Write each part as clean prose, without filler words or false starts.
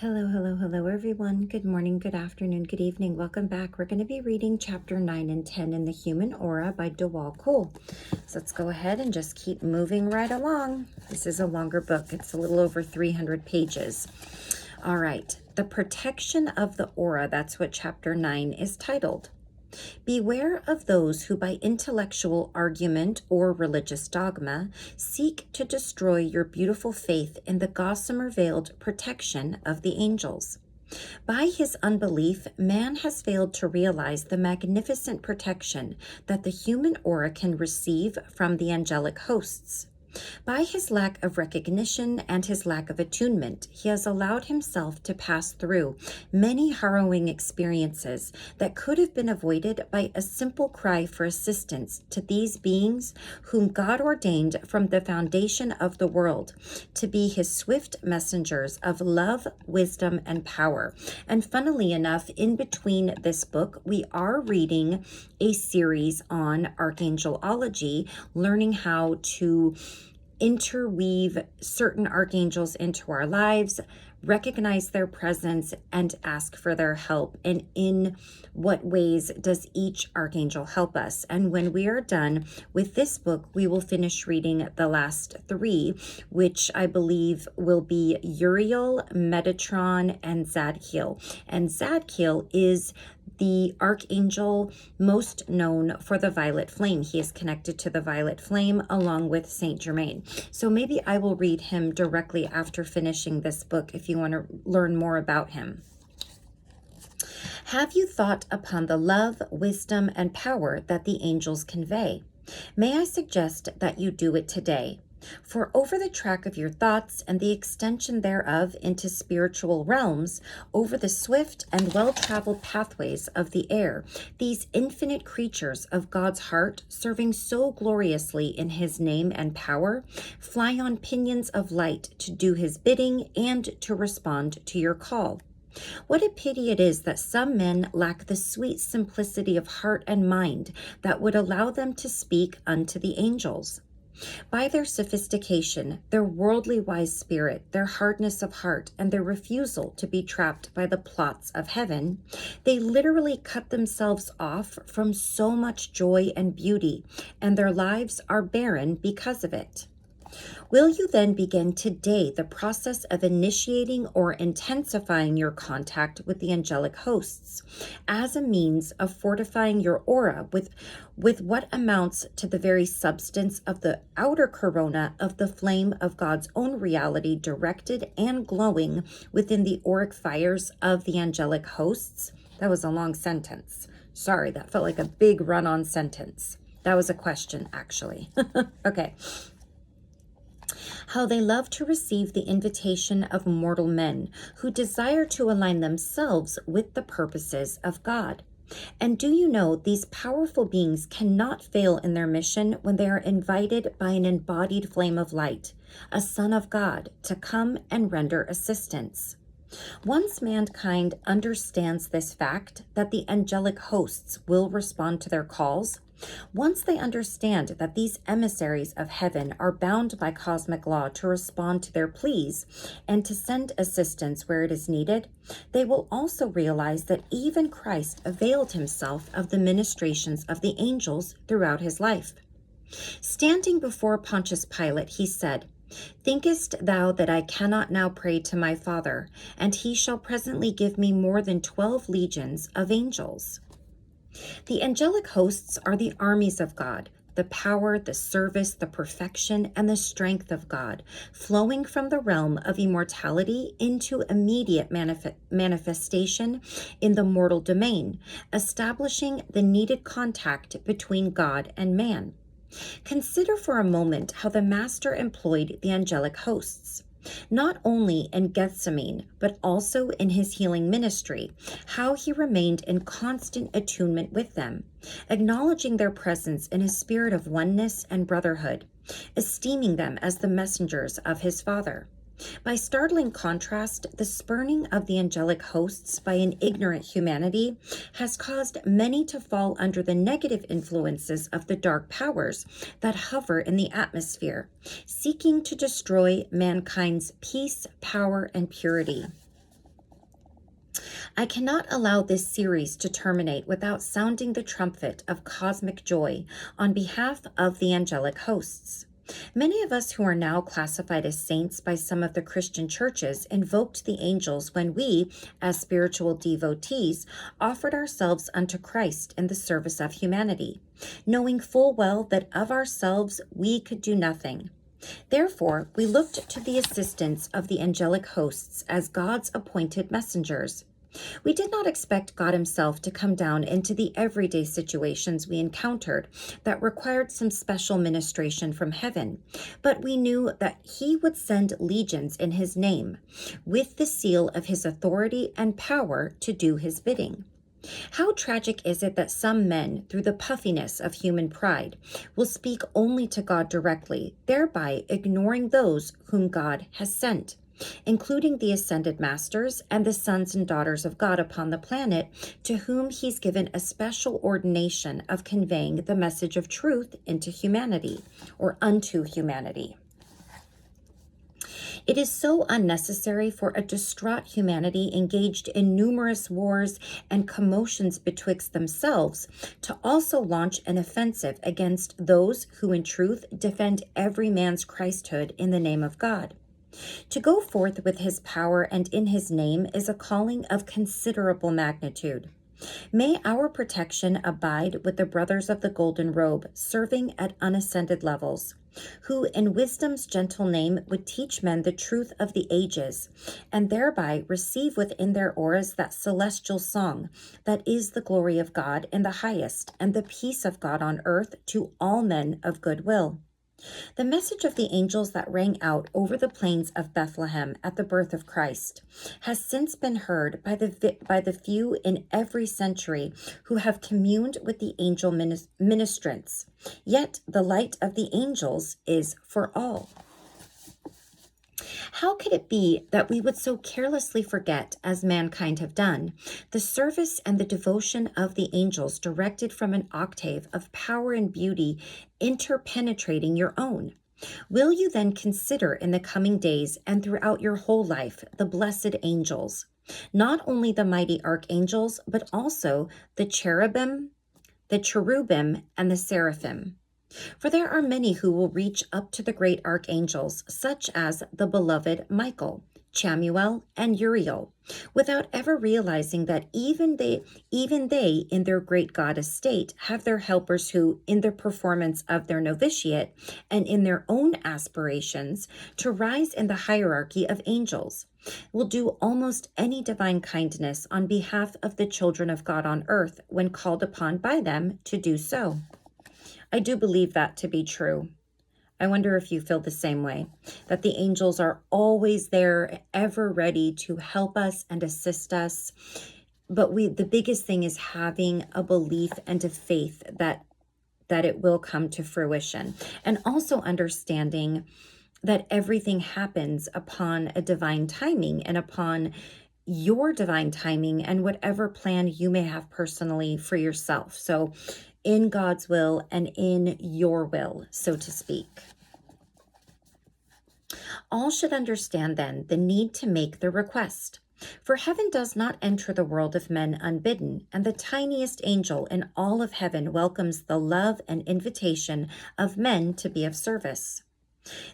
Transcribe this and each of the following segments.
Hello, hello, hello, everyone. Good morning, good afternoon, good evening. Welcome back. We're going to be reading chapter 9 and 10 in The Human Aura by Djwal. So let's go ahead and just keep moving right along. This is a longer book. It's a little over 300 pages. All right. The Protection of the Aura. That's what chapter 9 is titled. Beware of those who by intellectual argument or religious dogma seek to destroy your beautiful faith in the gossamer-veiled protection of the angels. By his unbelief, man has failed to realize the magnificent protection that the human aura can receive from the angelic hosts. By his lack of recognition and his lack of attunement, he has allowed himself to pass through many harrowing experiences that could have been avoided by a simple cry for assistance to these beings whom God ordained from the foundation of the world to be his swift messengers of love, wisdom, and power. And funnily enough, in between this book, we are reading a series on archangelology, learning how to interweave certain archangels into our lives, recognize their presence, and ask for their help. And in what ways does each archangel help us? And when we are done with this book, we will finish reading the last three, which I believe will be Uriel, Metatron, and Zadkiel. And Zadkiel is the archangel most known for the violet flame. He is connected to the violet flame along with Saint Germain. So maybe I will read him directly after finishing this book if you want to learn more about him. Have you thought upon the love, wisdom, and power that the angels convey? May I suggest that you do it today? For over the track of your thoughts and the extension thereof into spiritual realms, over the swift and well-traveled pathways of the air, these infinite creatures of God's heart, serving so gloriously in his name and power, fly on pinions of light to do his bidding and to respond to your call. What a pity it is that some men lack the sweet simplicity of heart and mind that would allow them to speak unto the angels. By their sophistication, their worldly wise spirit, their hardness of heart, and their refusal to be trapped by the plots of heaven, they literally cut themselves off from so much joy and beauty, and their lives are barren because of it. Will you then begin today the process of initiating or intensifying your contact with the angelic hosts as a means of fortifying your aura with what amounts to the very substance of the outer corona of the flame of God's own reality, directed and glowing within the auric fires of the angelic hosts? That was a long sentence. Sorry, that felt like a big run-on sentence. That was a question, actually. Okay. How they love to receive the invitation of mortal men who desire to align themselves with the purposes of God. And do you know these powerful beings cannot fail in their mission when they are invited by an embodied flame of light, a son of God, to come and render assistance? Once mankind understands this fact that the angelic hosts will respond to their calls, once they understand that these emissaries of heaven are bound by cosmic law to respond to their pleas and to send assistance where it is needed, they will also realize that even Christ availed himself of the ministrations of the angels throughout his life. Standing before Pontius Pilate, he said, "Thinkest thou that I cannot now pray to my Father, and he shall presently give me more than 12 legions of angels?" The angelic hosts are the armies of God, the power, the service, the perfection, and the strength of God, flowing from the realm of immortality into immediate manifestation in the mortal domain, establishing the needed contact between God and man. Consider for a moment how the Master employed the angelic hosts. Not only in Gethsemane, but also in his healing ministry, how he remained in constant attunement with them, acknowledging their presence in a spirit of oneness and brotherhood, esteeming them as the messengers of his Father. By startling contrast, the spurning of the angelic hosts by an ignorant humanity has caused many to fall under the negative influences of the dark powers that hover in the atmosphere, seeking to destroy mankind's peace, power, and purity. I cannot allow this series to terminate without sounding the trumpet of cosmic joy on behalf of the angelic hosts. Many of us who are now classified as saints by some of the Christian churches invoked the angels when we, as spiritual devotees, offered ourselves unto Christ in the service of humanity, knowing full well that of ourselves we could do nothing. Therefore, we looked to the assistance of the angelic hosts as God's appointed messengers. We did not expect God himself to come down into the everyday situations we encountered that required some special ministration from heaven, but we knew that he would send legions in his name, with the seal of his authority and power to do his bidding. How tragic is it that some men, through the puffiness of human pride, will speak only to God directly, thereby ignoring those whom God has sent, including the ascended masters and the sons and daughters of God upon the planet, to whom he's given a special ordination of conveying the message of truth into humanity, or unto humanity. It is so unnecessary for a distraught humanity engaged in numerous wars and commotions betwixt themselves to also launch an offensive against those who in truth defend every man's Christhood in the name of God. To go forth with his power and in his name is a calling of considerable magnitude. May our protection abide with the brothers of the golden robe, serving at unascended levels, who in wisdom's gentle name would teach men the truth of the ages, and thereby receive within their auras that celestial song that is the glory of God in the highest, and the peace of God on earth to all men of good will. The message of the angels that rang out over the plains of Bethlehem at the birth of Christ has since been heard by the few in every century who have communed with the angel ministrants. Yet the light of the angels is for all. How could it be that we would so carelessly forget, as mankind have done, the service and the devotion of the angels directed from an octave of power and beauty interpenetrating your own? Will you then consider in the coming days and throughout your whole life the blessed angels, not only the mighty archangels, but also the cherubim, and the seraphim? For there are many who will reach up to the great archangels, such as the beloved Michael, Chamuel, and Uriel, without ever realizing that even they in their great God estate have their helpers who, in the performance of their novitiate and in their own aspirations to rise in the hierarchy of angels, will do almost any divine kindness on behalf of the children of God on earth when called upon by them to do so. I do believe that to be true. I wonder if you feel the same way, that the angels are always there, ever ready to help us and assist us. But the biggest thing is having a belief and a faith that it will come to fruition, and also understanding that everything happens upon a divine timing and upon your divine timing and whatever plan you may have personally for yourself. So in God's will and in your will, so to speak. All should understand then the need to make the request. For heaven does not enter the world of men unbidden, and the tiniest angel in all of heaven welcomes the love and invitation of men to be of service.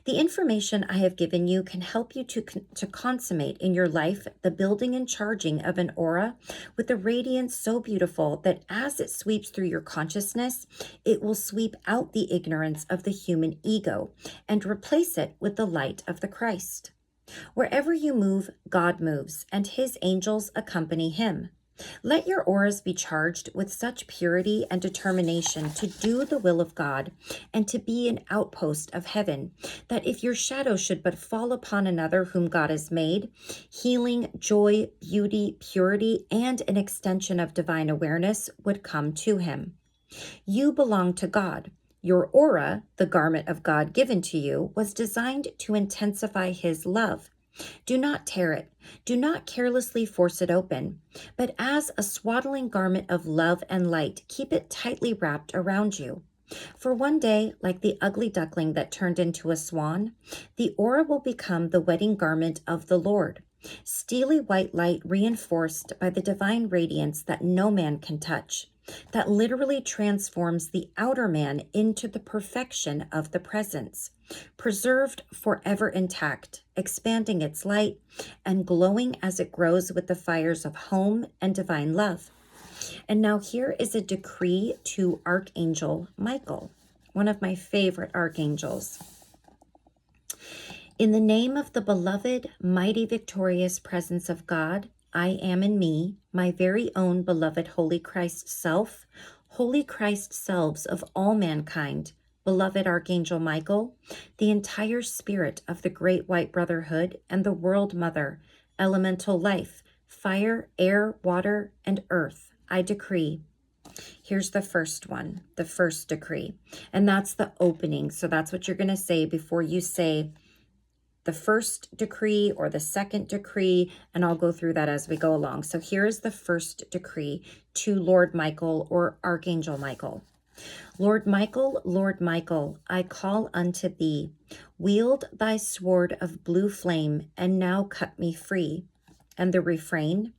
The information I have given you can help you to consummate in your life the building and charging of an aura with a radiance so beautiful that as it sweeps through your consciousness, it will sweep out the ignorance of the human ego and replace it with the light of the Christ. Wherever you move, God moves, and his angels accompany him. Let your auras be charged with such purity and determination to do the will of God and to be an outpost of heaven, that if your shadow should but fall upon another whom God has made, healing, joy, beauty, purity, and an extension of divine awareness would come to him. You belong to God. Your aura, the garment of God given to you, was designed to intensify his love. Do not tear it. Do not carelessly force it open, but as a swaddling garment of love and light, keep it tightly wrapped around you. For one day, like the ugly duckling that turned into a swan, the aura will become the wedding garment of the Lord, steely white light reinforced by the divine radiance that no man can touch, that literally transforms the outer man into the perfection of the presence, preserved forever intact, expanding its light and glowing as it grows with the fires of home and divine love. And now here is a decree to Archangel Michael, one of my favorite archangels. In the name of the beloved, mighty, victorious presence of God, I am in me, my very own beloved Holy Christ self, Holy Christ selves of all mankind, beloved Archangel Michael, the entire spirit of the Great White Brotherhood and the World Mother, elemental life, fire, air, water, and earth, I decree. Here's the first one, the first decree, and that's the opening. So that's what you're going to say before you say the first decree or the second decree, and I'll go through that as we go along. So here's the first decree to Lord Michael or Archangel Michael. Lord Michael, I call unto thee. Wield thy sword of blue flame, and now cut me free. And the refrain,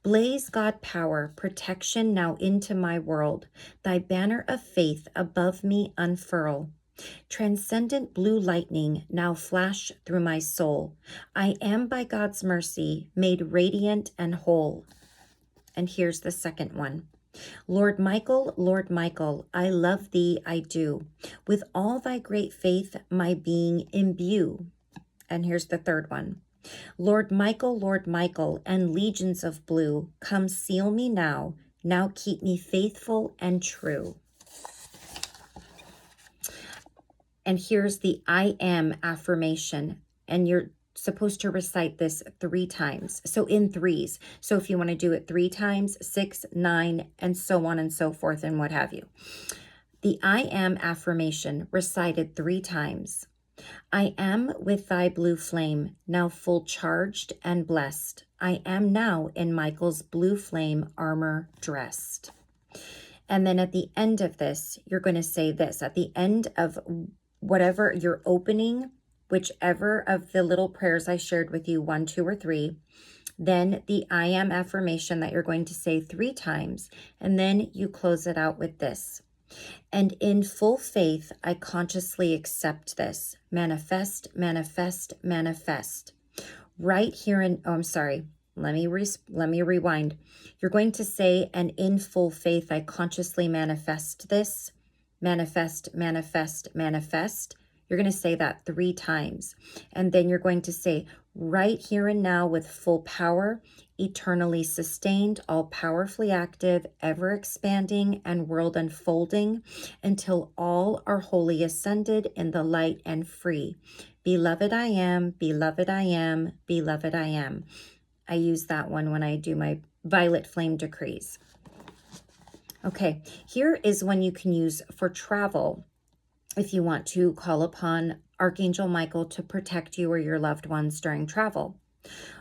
blaze God power, protection now into my world. Thy banner of faith above me unfurl. Transcendent blue lightning now flash through my soul. I am by God's mercy made radiant and whole. And here's the second one. Lord Michael, I love thee, I do. With all thy great faith, my being imbue. And here's the third one. Lord Michael, and legions of blue, come seal me now keep me faithful and true. And here's the I am affirmation, and you're supposed to recite this 3 times. So in threes. So if you want to do it 3 times, 6, 9, and so on and so forth and what have you. The I am affirmation recited 3 times. I am with thy blue flame, now full charged and blessed. I am now in Michael's blue flame armor dressed. And then at the end of this, you're going to say this. At the end of whatever you're opening, whichever of the little prayers I shared with you, 1, 2, or 3, then the I am affirmation that you're going to say 3 times, and then you close it out with this. And in full faith, I consciously accept this. Manifest, manifest, manifest. Right here in, oh, I'm sorry. Let me rewind. You're going to say, and in full faith, I consciously manifest this. Manifest, manifest, manifest. You're going to say that 3 times. And then you're going to say, right here and now with full power, eternally sustained, all powerfully active, ever expanding and world unfolding until all are wholly ascended in the light and free. Beloved I am, beloved I am, beloved I am. I use that one when I do my violet flame decrees. Okay, here is one you can use for travel if you want to call upon Archangel Michael to protect you or your loved ones during travel.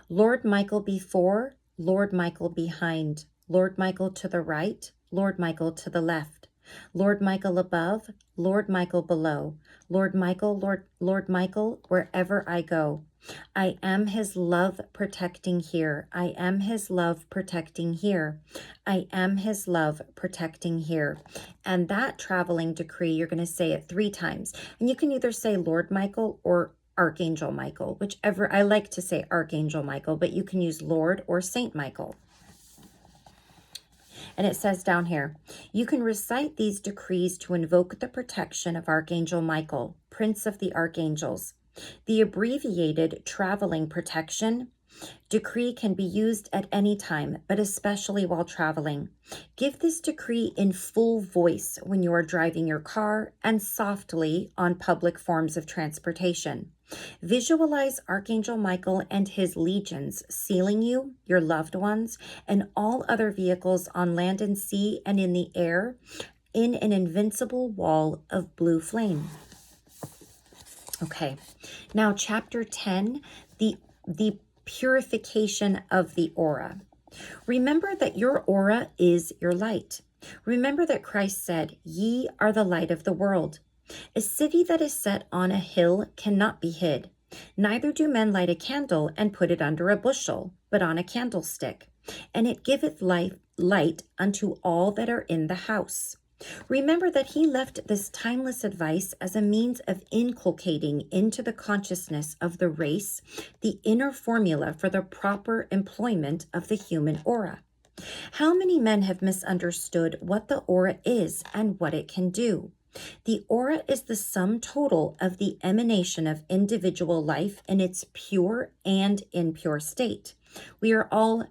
Lord Michael before, Lord Michael behind, Lord Michael to the right, Lord Michael to the left, Lord Michael above, Lord Michael below, Lord Michael, wherever I go. I am his love protecting here. I am his love protecting here. I am his love protecting here. And that traveling decree, you're going to say it 3 times. And you can either say Lord Michael or Archangel Michael, whichever. I like to say Archangel Michael, but you can use Lord or Saint Michael. And it says down here, you can recite these decrees to invoke the protection of Archangel Michael, Prince of the Archangels. The abbreviated traveling protection decree can be used at any time, but especially while traveling. Give this decree in full voice when you are driving your car and softly on public forms of transportation. Visualize Archangel Michael and his legions sealing you, your loved ones, and all other vehicles on land and sea and in the air in an invincible wall of blue flame. Okay, now chapter 10, the purification of the aura. Remember that your aura is your light. Remember that Christ said, "Ye are the light of the world. A city that is set on a hill cannot be hid. Neither do men light a candle and put it under a bushel, but on a candlestick, and it giveth light unto all that are in the house." Remember that he left this timeless advice as a means of inculcating into the consciousness of the race the inner formula for the proper employment of the human aura. How many men have misunderstood what the aura is and what it can do? The aura is the sum total of the emanation of individual life in its pure and impure state. We are all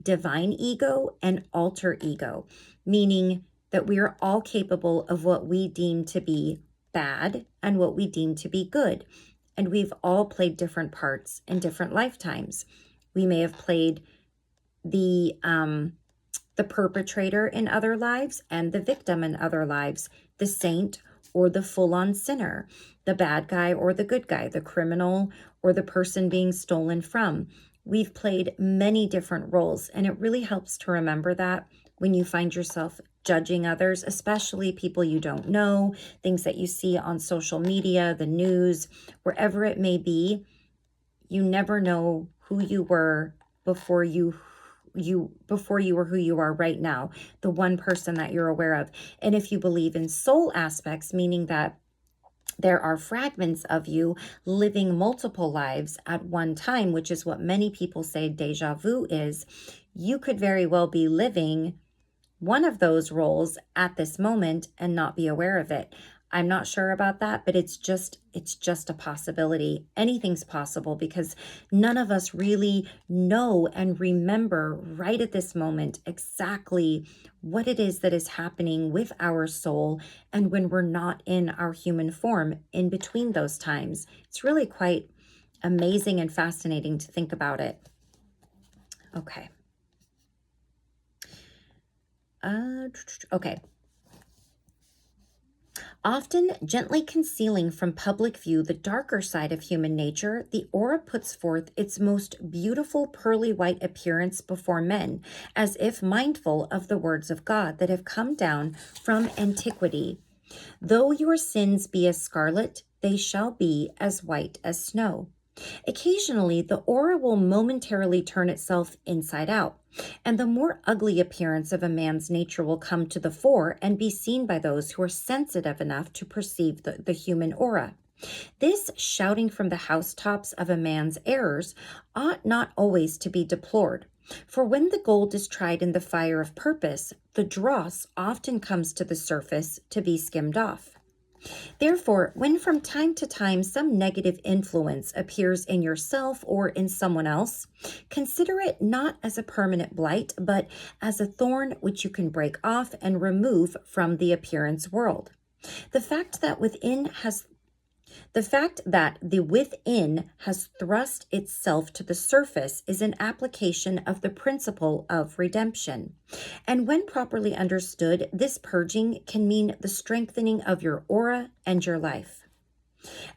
divine ego and alter ego, meaning that we are all capable of what we deem to be bad and what we deem to be good. And we've all played different parts in different lifetimes. We may have played the perpetrator in other lives and the victim in other lives, the saint or the full-on sinner, the bad guy or the good guy, the criminal or the person being stolen from. We've played many different roles, and it really helps to remember that when you find yourself judging others, especially people you don't know, things that you see on social media, the news, wherever it may be. You never know who you were before you were who you are right now, the one person that you're aware of. And if you believe in soul aspects, meaning that there are fragments of you living multiple lives at one time, which is what many people say deja vu is, you could very well be living one of those roles at this moment and not be aware of it. I'm not sure about that, but it's just a possibility. Anything's possible because none of us really know and remember right at this moment exactly what it is that is happening with our soul and when we're not in our human form in between those times. It's really quite amazing and fascinating to think about it. Okay. Okay. Often gently concealing from public view the darker side of human nature, the aura puts forth its most beautiful pearly white appearance before men, as if mindful of the words of God that have come down from antiquity. Though your sins be as scarlet, they shall be as white as snow. Occasionally, the aura will momentarily turn itself inside out, and the more ugly appearance of a man's nature will come to the fore and be seen by those who are sensitive enough to perceive the human aura. This shouting from the housetops of a man's errors ought not always to be deplored, for when the gold is tried in the fire of purpose, the dross often comes to the surface to be skimmed off. Therefore, when from time to time some negative influence appears in yourself or in someone else, consider it not as a permanent blight, but as a thorn which you can break off and remove from the appearance world. The fact that the within has thrust itself to the surface is an application of the principle of redemption. And when properly understood, this purging can mean the strengthening of your aura and your life.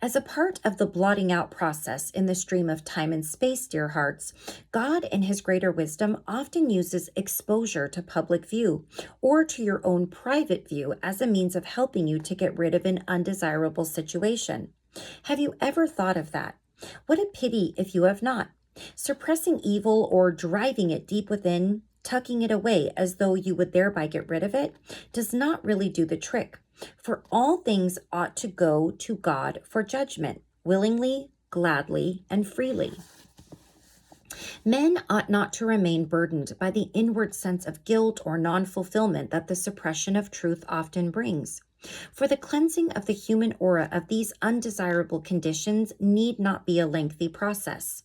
As a part of the blotting out process in the stream of time and space, dear hearts, God in his greater wisdom often uses exposure to public view or to your own private view as a means of helping you to get rid of an undesirable situation. Have you ever thought of that? What a pity if you have not. Suppressing evil or driving it deep within, tucking it away as though you would thereby get rid of it, does not really do the trick. For all things ought to go to God for judgment, willingly, gladly, and freely. Men ought not to remain burdened by the inward sense of guilt or non-fulfillment that the suppression of truth often brings. For the cleansing of the human aura of these undesirable conditions need not be a lengthy process.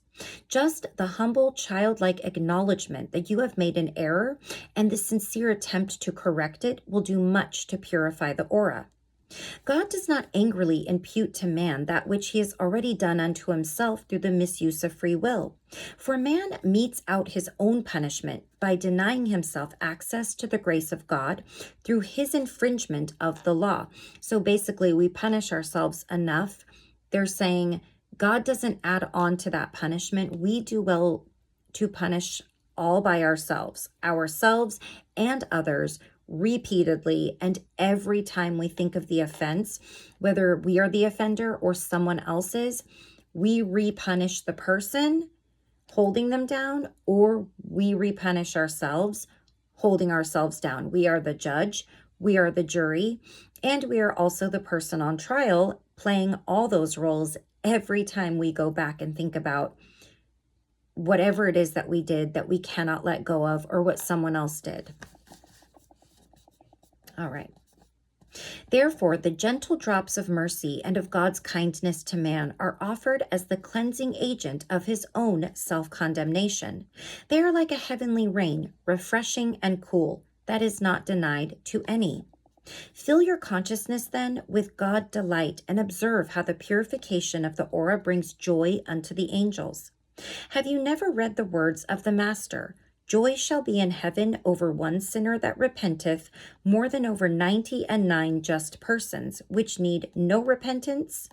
Just the humble, childlike acknowledgement that you have made an error and the sincere attempt to correct it will do much to purify the aura. God does not angrily impute to man that which he has already done unto himself through the misuse of free will. For man metes out his own punishment by denying himself access to the grace of God through his infringement of the law. So basically, we punish ourselves enough. They're saying God doesn't add on to that punishment. We do well to punish all by ourselves and others repeatedly, and every time we think of the offense, whether we are the offender or someone else is, we repunish the person holding them down, or we repunish ourselves holding ourselves down. We are the judge, we are the jury, and we are also the person on trial, playing all those roles every time we go back and think about whatever it is that we did that we cannot let go of, or what someone else did. All right. Therefore, the gentle drops of mercy and of God's kindness to man are offered as the cleansing agent of his own self-condemnation. They are like a heavenly rain, refreshing and cool, that is not denied to any. Fill your consciousness then with God delight, and observe how the purification of the aura brings joy unto the angels. Have you never read the words of the Master? Joy shall be in heaven over one sinner that repenteth, more than over 99 just persons, which need no repentance.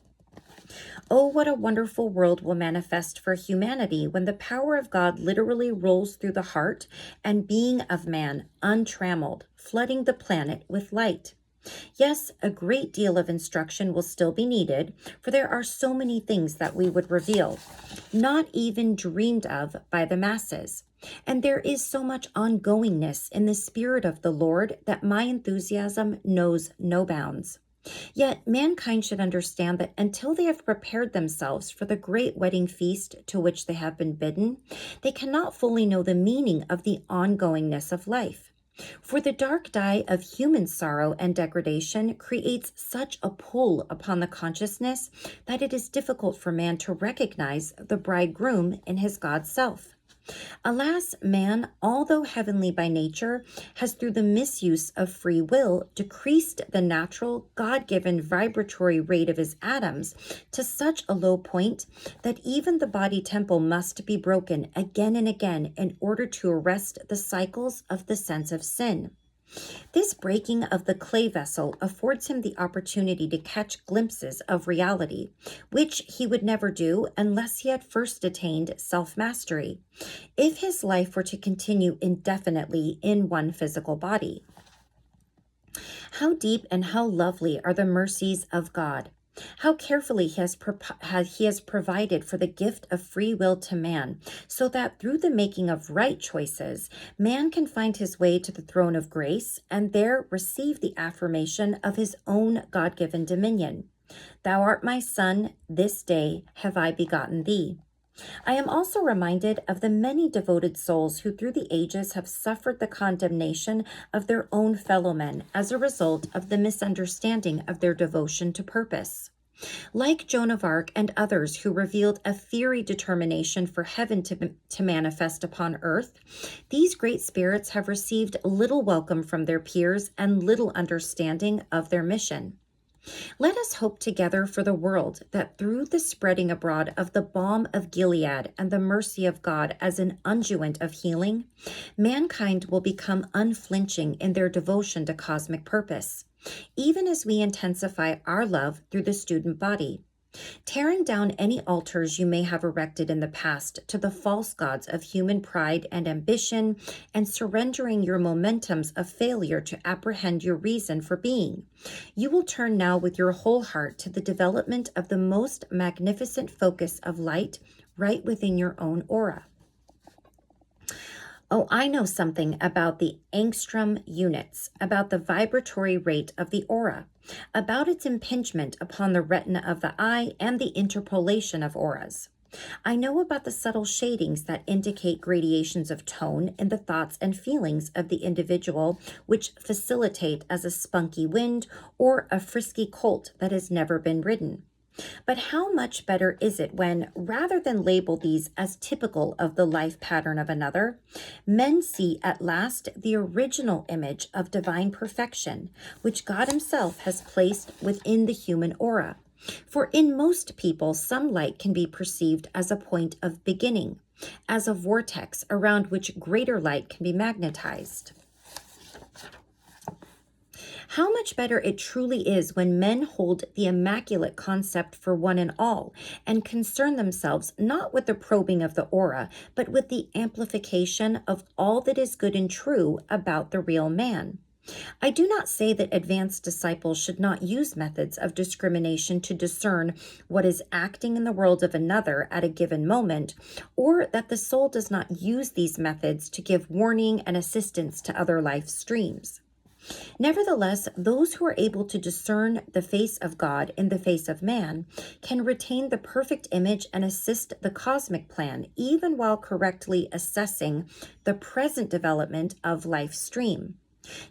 Oh, what a wonderful world will manifest for humanity when the power of God literally rolls through the heart and being of man untrammeled, flooding the planet with light. Yes, a great deal of instruction will still be needed, for there are so many things that we would reveal, not even dreamed of by the masses. And there is so much ongoingness in the Spirit of the Lord that my enthusiasm knows no bounds. Yet mankind should understand that until they have prepared themselves for the great wedding feast to which they have been bidden, they cannot fully know the meaning of the ongoingness of life. For the dark dye of human sorrow and degradation creates such a pull upon the consciousness that it is difficult for man to recognize the bridegroom in his God self. Alas, man, although heavenly by nature, has through the misuse of free will decreased the natural, God-given vibratory rate of his atoms to such a low point that even the body temple must be broken again and again in order to arrest the cycles of the sense of sin. This breaking of the clay vessel affords him the opportunity to catch glimpses of reality, which he would never do unless he had first attained self-mastery, if his life were to continue indefinitely in one physical body. How deep and how lovely are the mercies of God! How carefully he has provided for the gift of free will to man, so that through the making of right choices, man can find his way to the throne of grace and there receive the affirmation of his own God-given dominion. Thou art my son, this day have I begotten thee. I am also reminded of the many devoted souls who through the ages have suffered the condemnation of their own fellow men as a result of the misunderstanding of their devotion to purpose. Like Joan of Arc and others who revealed a fiery determination for heaven to manifest upon earth, these great spirits have received little welcome from their peers and little understanding of their mission. Let us hope together for the world that through the spreading abroad of the balm of Gilead and the mercy of God as an unguent of healing, mankind will become unflinching in their devotion to cosmic purpose, even as we intensify our love through the student body. Tearing down any altars you may have erected in the past to the false gods of human pride and ambition, and surrendering your momentums of failure to apprehend your reason for being, you will turn now with your whole heart to the development of the most magnificent focus of light right within your own aura. Oh, I know something about the angstrom units, about the vibratory rate of the aura, about its impingement upon the retina of the eye and the interpolation of auras. I know about the subtle shadings that indicate gradations of tone in the thoughts and feelings of the individual, which facilitate as a spunky wind or a frisky colt that has never been ridden. But how much better is it when, rather than label these as typical of the life pattern of another, men see at last the original image of divine perfection, which God Himself has placed within the human aura. For in most people, some light can be perceived as a point of beginning, as a vortex around which greater light can be magnetized. How much better it truly is when men hold the immaculate concept for one and all and concern themselves not with the probing of the aura, but with the amplification of all that is good and true about the real man. I do not say that advanced disciples should not use methods of discrimination to discern what is acting in the world of another at a given moment, or that the soul does not use these methods to give warning and assistance to other life streams. Nevertheless, those who are able to discern the face of God in the face of man can retain the perfect image and assist the cosmic plan, even while correctly assessing the present development of life stream.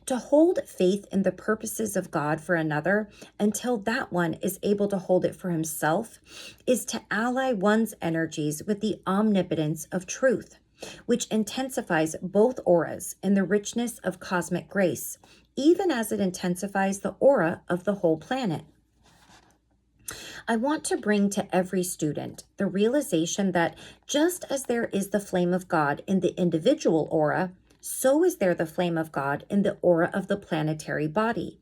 To hold faith in the purposes of God for another until that one is able to hold it for himself is to ally one's energies with the omnipotence of truth, which intensifies both auras in the richness of cosmic grace, even as it intensifies the aura of the whole planet. I want to bring to every student the realization that just as there is the flame of God in the individual aura, so is there the flame of God in the aura of the planetary body.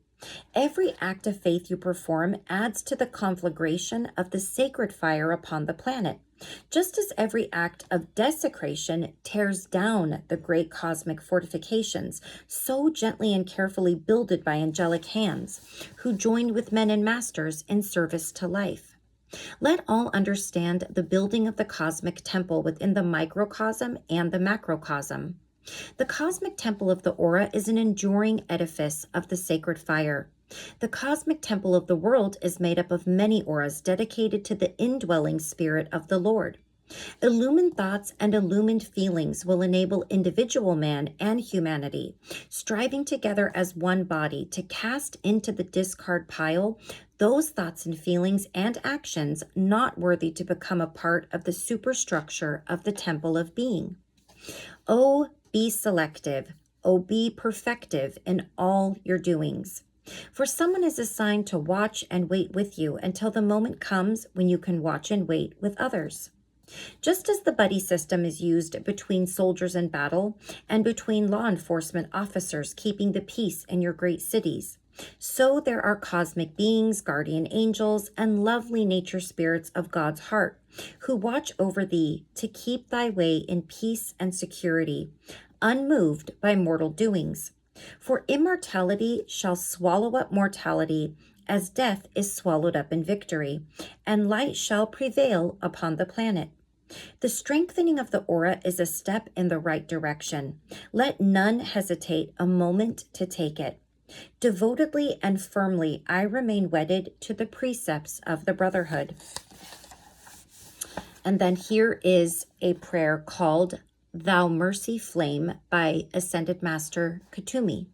Every act of faith you perform adds to the conflagration of the sacred fire upon the planet, just as every act of desecration tears down the great cosmic fortifications so gently and carefully builded by angelic hands, who joined with men and masters in service to life. Let all understand the building of the cosmic temple within the microcosm and the macrocosm. The cosmic temple of the aura is an enduring edifice of the sacred fire. The cosmic temple of the world is made up of many auras dedicated to the indwelling spirit of the Lord. Illumined thoughts and illumined feelings will enable individual man and humanity, striving together as one body, to cast into the discard pile those thoughts and feelings and actions not worthy to become a part of the superstructure of the temple of being. Oh, be selective. Oh, be perfective in all your doings. For someone is assigned to watch and wait with you until the moment comes when you can watch and wait with others. Just as the buddy system is used between soldiers in battle and between law enforcement officers keeping the peace in your great cities, so there are cosmic beings, guardian angels, and lovely nature spirits of God's heart, who watch over thee to keep thy way in peace and security, unmoved by mortal doings. For immortality shall swallow up mortality, as death is swallowed up in victory, and light shall prevail upon the planet. The strengthening of the aura is a step in the right direction. Let none hesitate a moment to take it. Devotedly and firmly I remain wedded to the precepts of the Brotherhood. And then here is a prayer called Thou Mercy Flame by Ascended Master Kutumi.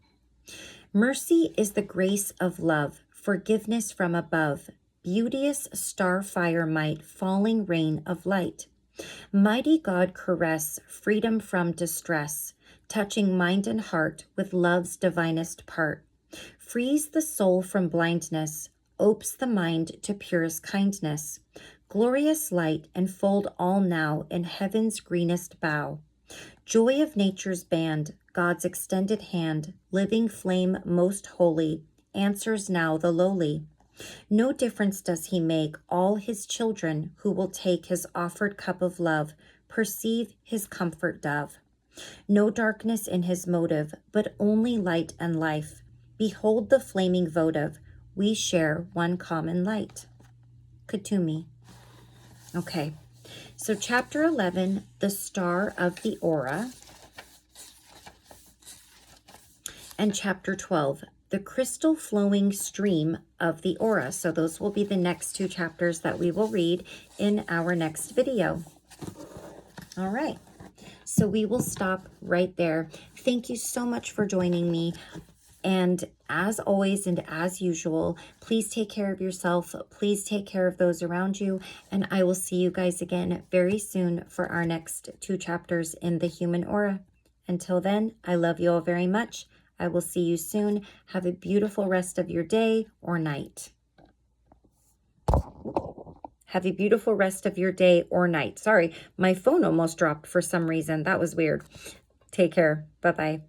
Mercy is the grace of love, forgiveness from above, beauteous star fire might, falling rain of light. Mighty God caress, freedom from distress, touching mind and heart with love's divinest part. Frees the soul from blindness, opes the mind to purest kindness. Glorious light enfold all now in heaven's greenest bough. Joy of nature's band, God's extended hand, living flame most holy, answers now the lowly. No difference does he make, all his children who will take his offered cup of love, perceive his comfort dove. No darkness in his motive, but only light and life. Behold the flaming votive, we share one common light. Kutumi. Okay, so chapter 11, the star of the aura, and chapter 12, the crystal flowing stream of the aura. So those will be the next two chapters that we will read in our next video. All right, so we will stop right there. Thank you so much for joining me. And as always and as usual, please take care of yourself. Please take care of those around you. And I will see you guys again very soon for our next two chapters in the human aura. Until then, I love you all very much. I will see you soon. Have a beautiful rest of your day or night. Have a beautiful rest of your day or night. Sorry, my phone almost dropped for some reason. That was weird. Take care. Bye-bye.